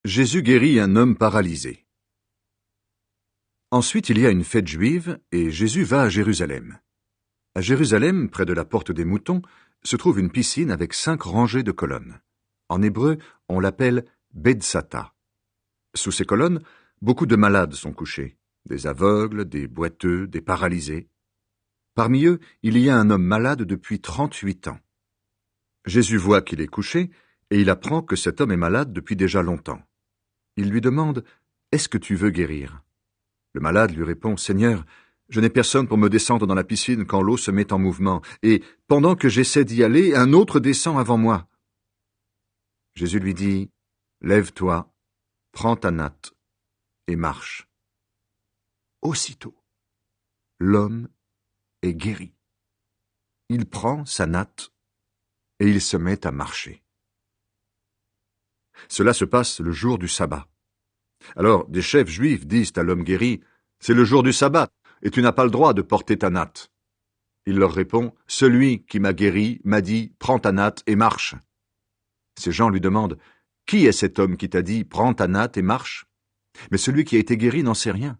Jésus guérit un homme paralysé. Ensuite, il y a une fête juive et Jésus va à Jérusalem. À Jérusalem, près de la porte des moutons, se trouve une piscine avec 5 rangées de colonnes. En hébreu, on l'appelle Bethsata. Sous ces colonnes, beaucoup de malades sont couchés, des aveugles, des boiteux, des paralysés. Parmi eux, il y a un homme malade depuis 38 ans. Jésus voit qu'il est couché et il apprend que cet homme est malade depuis déjà longtemps. Il lui demande « Est-ce que tu veux guérir ?» Le malade lui répond « Seigneur, je n'ai personne pour me descendre dans la piscine quand l'eau se met en mouvement, et pendant que j'essaie d'y aller, un autre descend avant moi. » Jésus lui dit « Lève-toi, prends ta natte et marche. » Aussitôt, l'homme est guéri. Il prend sa natte et il se met à marcher. Cela se passe le jour du sabbat. Alors des chefs juifs disent à l'homme guéri « C'est le jour du sabbat, et tu n'as pas le droit de porter ta natte. » Il leur répond « Celui qui m'a guéri m'a dit « Prends ta natte et marche. » Ces gens lui demandent « Qui est cet homme qui t'a dit « Prends ta natte et marche » ?» Mais celui qui a été guéri n'en sait rien.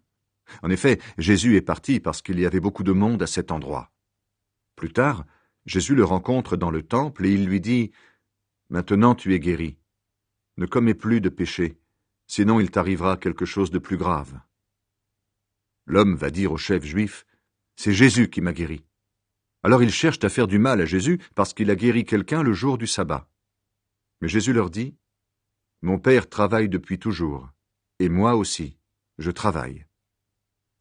En effet, Jésus est parti parce qu'il y avait beaucoup de monde à cet endroit. Plus tard, Jésus le rencontre dans le temple et il lui dit « Maintenant tu es guéri. Ne commets plus de péché, sinon il t'arrivera quelque chose de plus grave. » L'homme va dire au chef juif « C'est Jésus qui m'a guéri. » Alors ils cherchent à faire du mal à Jésus parce qu'il a guéri quelqu'un le jour du sabbat. Mais Jésus leur dit « Mon Père travaille depuis toujours, et moi aussi, je travaille. »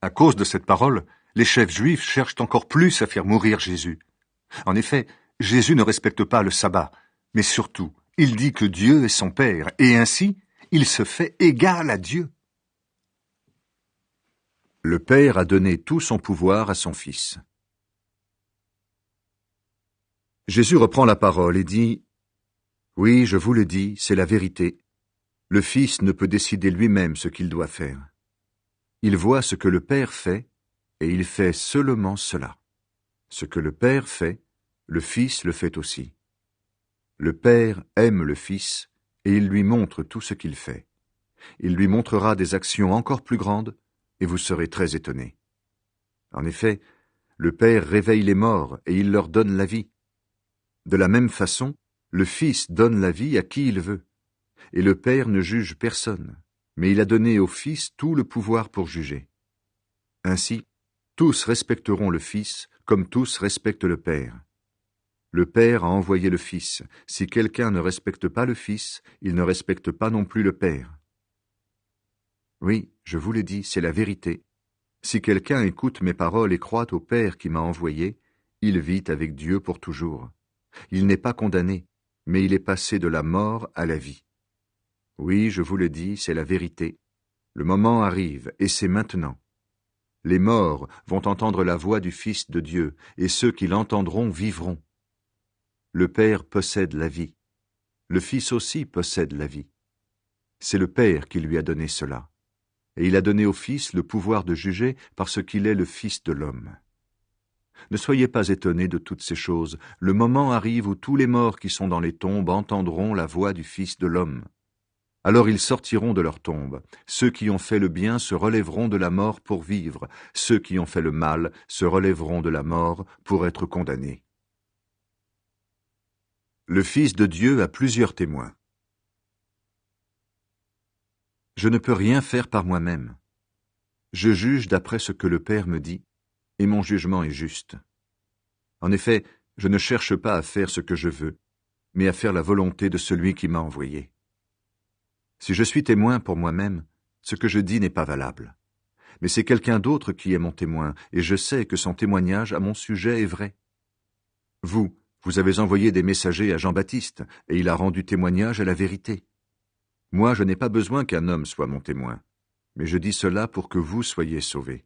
À cause de cette parole, les chefs juifs cherchent encore plus à faire mourir Jésus. En effet, Jésus ne respecte pas le sabbat, mais surtout, il dit que Dieu est son Père, et ainsi, il se fait égal à Dieu. Le Père a donné tout son pouvoir à son Fils. Jésus reprend la parole et dit « Oui, je vous le dis, c'est la vérité. Le Fils ne peut décider lui-même ce qu'il doit faire. Il voit ce que le Père fait, et il fait seulement cela. Ce que le Père fait, le Fils le fait aussi. Le Père aime le Fils, et il lui montre tout ce qu'il fait. Il lui montrera des actions encore plus grandes, et vous serez très étonnés. En effet, le Père réveille les morts, et il leur donne la vie. De la même façon, le Fils donne la vie à qui il veut. Et le Père ne juge personne, mais il a donné au Fils tout le pouvoir pour juger. Ainsi, tous respecteront le Fils, comme tous respectent le Père. Le Père a envoyé le Fils. Si quelqu'un ne respecte pas le Fils, il ne respecte pas non plus le Père. Oui, je vous le dis, c'est la vérité. Si quelqu'un écoute mes paroles et croit au Père qui m'a envoyé, il vit avec Dieu pour toujours. Il n'est pas condamné, mais il est passé de la mort à la vie. Oui, je vous le dis, c'est la vérité. Le moment arrive, et c'est maintenant. Les morts vont entendre la voix du Fils de Dieu, et ceux qui l'entendront vivront. Le Père possède la vie. Le Fils aussi possède la vie. C'est le Père qui lui a donné cela. Et il a donné au Fils le pouvoir de juger parce qu'il est le Fils de l'homme. Ne soyez pas étonnés de toutes ces choses. Le moment arrive où tous les morts qui sont dans les tombes entendront la voix du Fils de l'homme. Alors ils sortiront de leur tombe. Ceux qui ont fait le bien se relèveront de la mort pour vivre. Ceux qui ont fait le mal se relèveront de la mort pour être condamnés. Le Fils de Dieu a plusieurs témoins. Je ne peux rien faire par moi-même. Je juge d'après ce que le Père me dit, et mon jugement est juste. En effet, je ne cherche pas à faire ce que je veux, mais à faire la volonté de celui qui m'a envoyé. Si je suis témoin pour moi-même, ce que je dis n'est pas valable. Mais c'est quelqu'un d'autre qui est mon témoin, et je sais que son témoignage à mon sujet est vrai. Vous avez envoyé des messagers à Jean-Baptiste, et il a rendu témoignage à la vérité. Moi, je n'ai pas besoin qu'un homme soit mon témoin, mais je dis cela pour que vous soyez sauvés.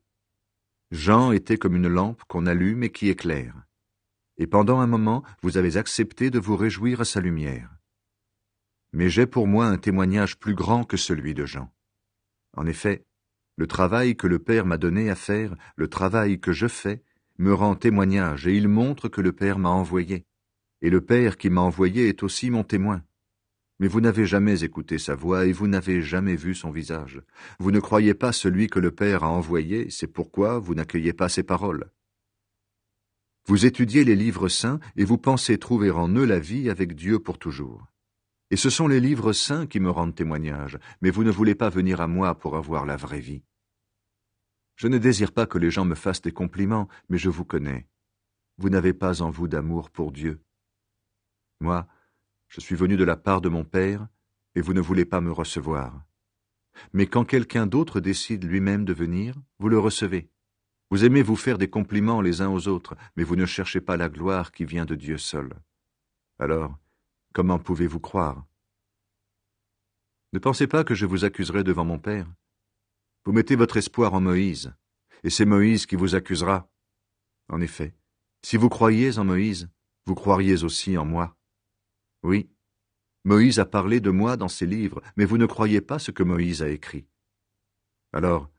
Jean était comme une lampe qu'on allume et qui éclaire. Et pendant un moment, vous avez accepté de vous réjouir à sa lumière. Mais j'ai pour moi un témoignage plus grand que celui de Jean. En effet, le travail que le Père m'a donné à faire, le travail que je fais, me rend témoignage et il montre que le Père m'a envoyé. Et le Père qui m'a envoyé est aussi mon témoin. Mais vous n'avez jamais écouté sa voix et vous n'avez jamais vu son visage. Vous ne croyez pas celui que le Père a envoyé, c'est pourquoi vous n'accueillez pas ses paroles. Vous étudiez les livres saints et vous pensez trouver en eux la vie avec Dieu pour toujours. Et ce sont les livres saints qui me rendent témoignage, mais vous ne voulez pas venir à moi pour avoir la vraie vie. Je ne désire pas que les gens me fassent des compliments, mais je vous connais. Vous n'avez pas en vous d'amour pour Dieu. Moi, je suis venu de la part de mon Père, et vous ne voulez pas me recevoir. Mais quand quelqu'un d'autre décide lui-même de venir, vous le recevez. Vous aimez vous faire des compliments les uns aux autres, mais vous ne cherchez pas la gloire qui vient de Dieu seul. Alors, comment pouvez-vous croire? Ne pensez pas que je vous accuserai devant mon Père. Vous mettez votre espoir en Moïse, et c'est Moïse qui vous accusera. En effet, si vous croyiez en Moïse, vous croiriez aussi en moi. Oui, Moïse a parlé de moi dans ses livres, mais vous ne croyez pas ce que Moïse a écrit. Alors,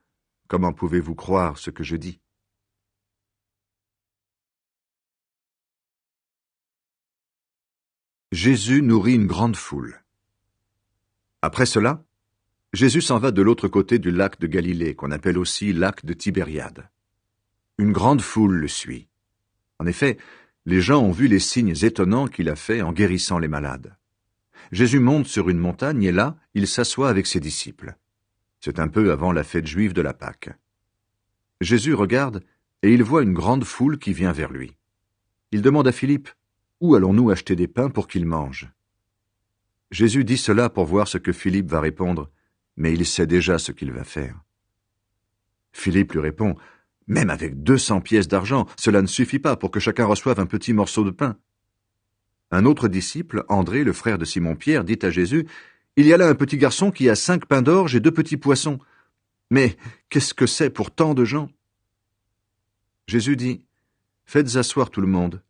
comment pouvez-vous croire ce que je dis? Jésus nourrit une grande foule. Après cela, Jésus s'en va de l'autre côté du lac de Galilée, qu'on appelle aussi lac de Tibériade. Une grande foule le suit. En effet, les gens ont vu les signes étonnants qu'il a faits en guérissant les malades. Jésus monte sur une montagne et là, il s'assoit avec ses disciples. C'est un peu avant la fête juive de la Pâque. Jésus regarde et il voit une grande foule qui vient vers lui. Il demande à Philippe, « Où allons-nous acheter des pains pour qu'ils mangent ?» Jésus dit cela pour voir ce que Philippe va répondre, mais il sait déjà ce qu'il va faire. Philippe lui répond, « Même avec 200 pièces d'argent, cela ne suffit pas pour que chacun reçoive un petit morceau de pain. » Un autre disciple, André, le frère de Simon-Pierre, dit à Jésus, « Il y a là un petit garçon qui a 5 pains d'orge et 2 petits poissons. Mais qu'est-ce que c'est pour tant de gens ?» Jésus dit, « Faites asseoir tout le monde. »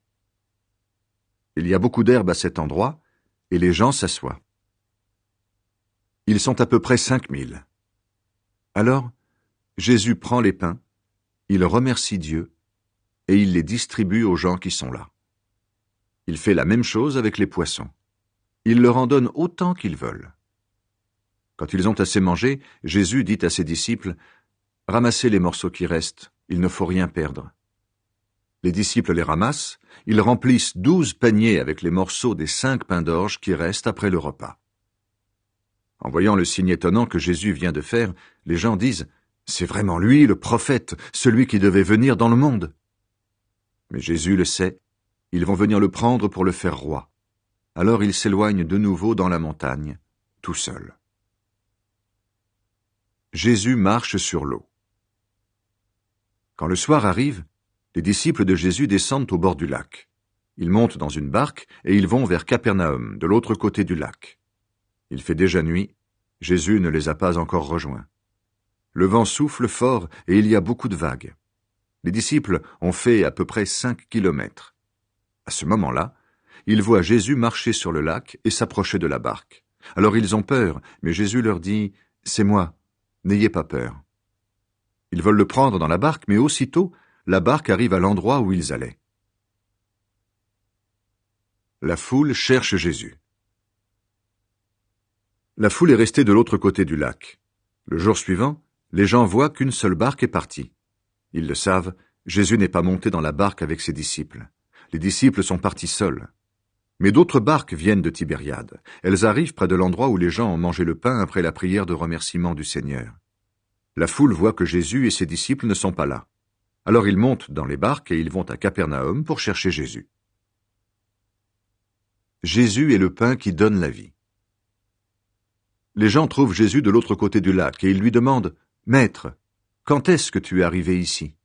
Il y a beaucoup d'herbe à cet endroit, et les gens s'assoient. Ils sont à peu près 5000. Alors, Jésus prend les pains, il remercie Dieu, et il les distribue aux gens qui sont là. Il fait la même chose avec les poissons. Il leur en donne autant qu'ils veulent. Quand ils ont assez mangé, Jésus dit à ses disciples, « Ramassez les morceaux qui restent, il ne faut rien perdre. » Les disciples les ramassent, ils remplissent 12 paniers avec les morceaux des 5 pains d'orge qui restent après le repas. En voyant le signe étonnant que Jésus vient de faire, les gens disent « C'est vraiment lui, le prophète, celui qui devait venir dans le monde. » Mais Jésus le sait, ils vont venir le prendre pour le faire roi. Alors il s'éloigne de nouveau dans la montagne, tout seul. Jésus marche sur l'eau. Quand le soir arrive, les disciples de Jésus descendent au bord du lac. Ils montent dans une barque et ils vont vers Capernaum, de l'autre côté du lac. Il fait déjà nuit, Jésus ne les a pas encore rejoints. Le vent souffle fort et il y a beaucoup de vagues. Les disciples ont fait à peu près 5 kilomètres. À ce moment-là, ils voient Jésus marcher sur le lac et s'approcher de la barque. Alors ils ont peur, mais Jésus leur dit « C'est moi, n'ayez pas peur. » Ils veulent le prendre dans la barque, mais aussitôt, la barque arrive à l'endroit où ils allaient. La foule cherche Jésus. La foule est restée de l'autre côté du lac. Le jour suivant, les gens voient qu'une seule barque est partie. Ils le savent, Jésus n'est pas monté dans la barque avec ses disciples. Les disciples sont partis seuls. Mais d'autres barques viennent de Tibériade. Elles arrivent près de l'endroit où les gens ont mangé le pain après la prière de remerciement du Seigneur. La foule voit que Jésus et ses disciples ne sont pas là. Alors ils montent dans les barques et ils vont à Capernaum pour chercher Jésus. Jésus est le pain qui donne la vie. Les gens trouvent Jésus de l'autre côté du lac et ils lui demandent « Maître, quand est-ce que tu es arrivé ici ?»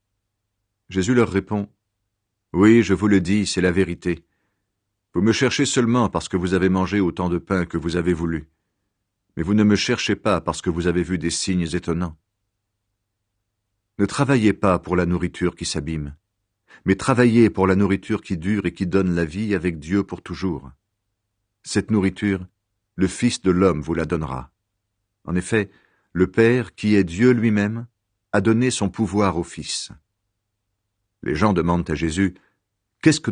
Jésus leur répond « Oui, je vous le dis, c'est la vérité. Vous me cherchez seulement parce que vous avez mangé autant de pain que vous avez voulu. Mais vous ne me cherchez pas parce que vous avez vu des signes étonnants. Ne travaillez pas pour la nourriture qui s'abîme, mais travaillez pour la nourriture qui dure et qui donne la vie avec Dieu pour toujours. Cette nourriture, le Fils de l'homme vous la donnera. En effet, le Père, qui est Dieu lui-même, a donné son pouvoir au Fils. » Les gens demandent à Jésus, « Qu'est-ce que